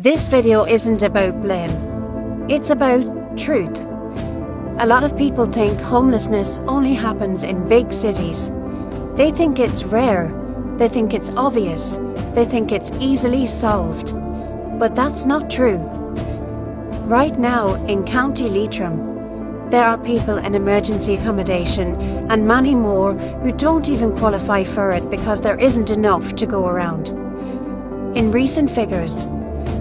This video isn't about blame, it's about truth. A lot of people think homelessness only happens in big cities. They think it's rare, they think it's obvious, they think it's easily solved. But that's not true. Right now in County Leitrim, there are people in emergency accommodation and many more who don't even qualify for it because there isn't enough to go around. In recent figures,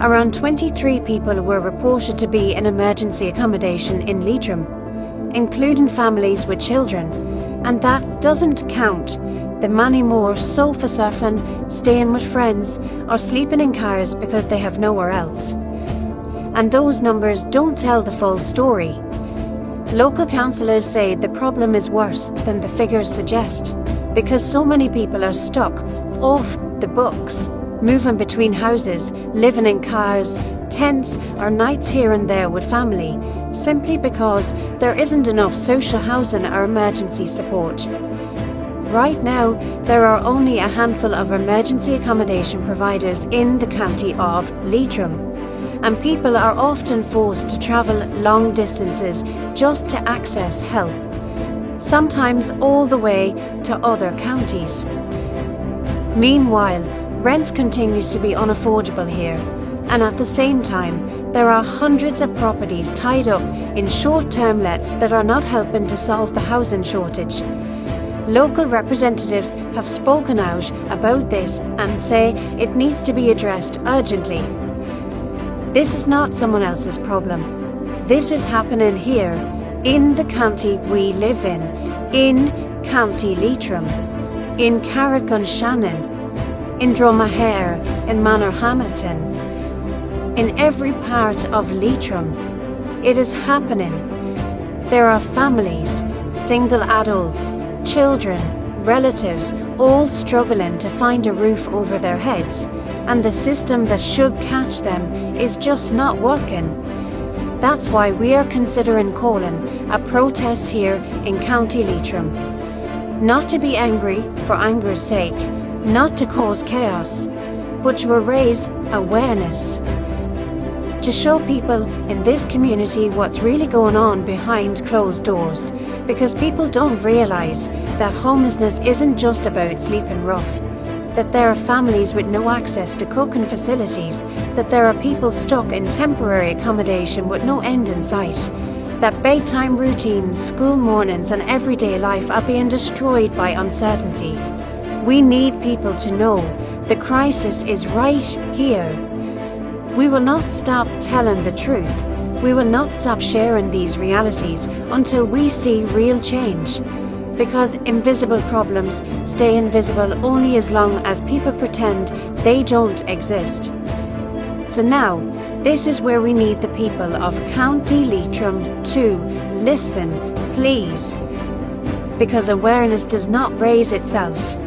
around 23 people were reported to be in emergency accommodation in Leitrim, including families with children, and that doesn't count the many more sofa surfing, staying with friends, or sleeping in cars because they have nowhere else. And those numbers don't tell the full story. Local councillors say the problem is worse than the figures suggest, because so many people are stuck off the books, moving between houses, living in cars, tents or nights here and there with family, simply because there isn't enough social housing or emergency support. Right now, there are only a handful of emergency accommodation providers in the county of Leitrim, and people are often forced to travel long distances just to access help, sometimes all the way to other counties. Meanwhile, rent continues to be unaffordable here, and at the same time, there are hundreds of properties tied up in short-term lets that are not helping to solve the housing shortage. Local representatives have spoken out about this and say it needs to be addressed urgently. This is not someone else's problem. This is happening here, in the county we live in County Leitrim, in Carrick-on-Shannon, in Dromahair, in Manorhamilton, in every part of Leitrim. It is happening. There are families, single adults, children, relatives, all struggling to find a roof over their heads, and the system that should catch them is just not working. That's why we are considering calling a protest here in County Leitrim. Not to be angry for anger's sake, not to cause chaos, but to raise awareness, to show people in this community what's really going on behind closed doors, because people don't realise that homelessness isn't just about sleeping rough, that there are families with no access to cooking facilities, that there are people stuck in temporary accommodation with no end in sight, that bedtime routines, school mornings and everyday life are being destroyed by uncertainty. We need people to know the crisis is right here. We will not stop telling the truth. We will not stop sharing these realities until we see real change. Because invisible problems stay invisible only as long as people pretend they don't exist. So now, this is where we need the people of County Leitrim to listen, please. Because awareness does not raise itself.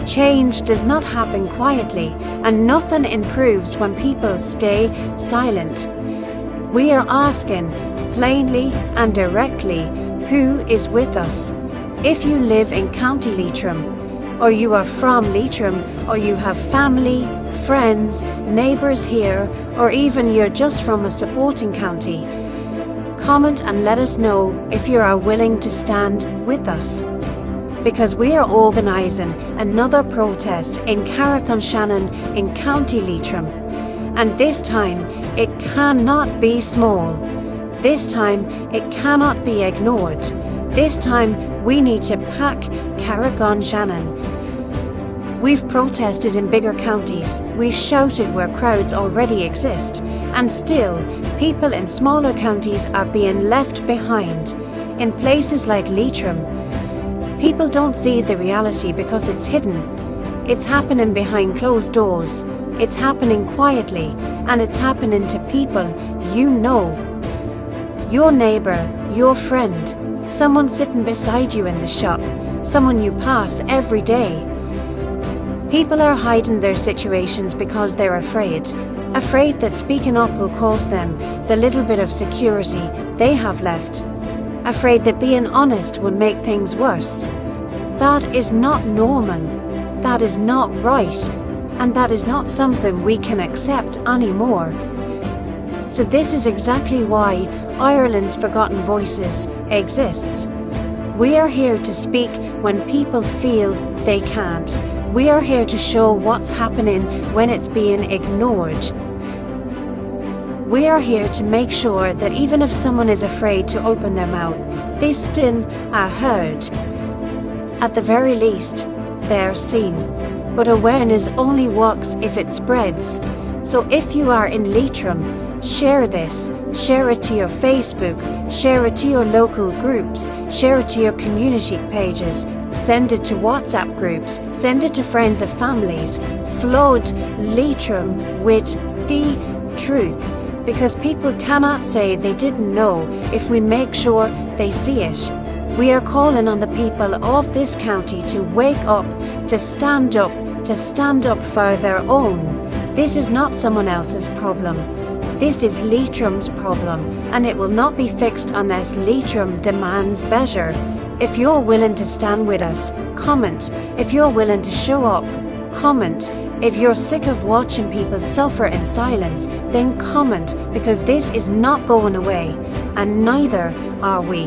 Change does not happen quietly, and nothing improves when people stay silent. We are asking, plainly and directly, who is with us? If you live in County Leitrim, or you are from Leitrim, or you have family, friends, neighbours here, or even you're just from a supporting county, comment and let us know if you are willing to stand with us. Because we are organising another protest in Carrick-on-Shannon in County Leitrim. And this time, it cannot be small. This time, it cannot be ignored. This time, we need to pack Carrick-on-Shannon. We've protested in bigger counties, we've shouted where crowds already exist, and still, people in smaller counties are being left behind. In places like Leitrim, people don't see the reality because it's hidden. It's happening behind closed doors. It's happening quietly, and it's happening to people you know. Your neighbour, your friend, someone sitting beside you in the shop, someone you pass every day. People are hiding their situations because they're afraid that speaking up will cost them the little bit of security they have left. Afraid that being honest would make things worse. That is not normal. That is not right. and that is not something we can accept anymore. So this is exactly why Ireland's Forgotten Voices exists. We are here to speak when people feel they can't. We are here to show what's happening when it's being ignored. We are here to make sure that even if someone is afraid to open their mouth, they still are heard. At the very least, they are seen. But awareness only works if it spreads. So if you are in Leitrim, share this. Share it to your Facebook, share it to your local groups, share it to your community pages, send it to WhatsApp groups, send it to friends and families. Flood Leitrim with the truth, because people cannot say they didn't know if we make sure they see it. We are calling on the people of this county to wake up, to stand up for their own. This is not someone else's problem. This is Leitrim's problem, and it will not be fixed unless Leitrim demands better. If you're willing to stand with us, comment. If you're willing to show up, comment. If you're sick of watching people suffer in silence, then comment, because this is not going away, and neither are we.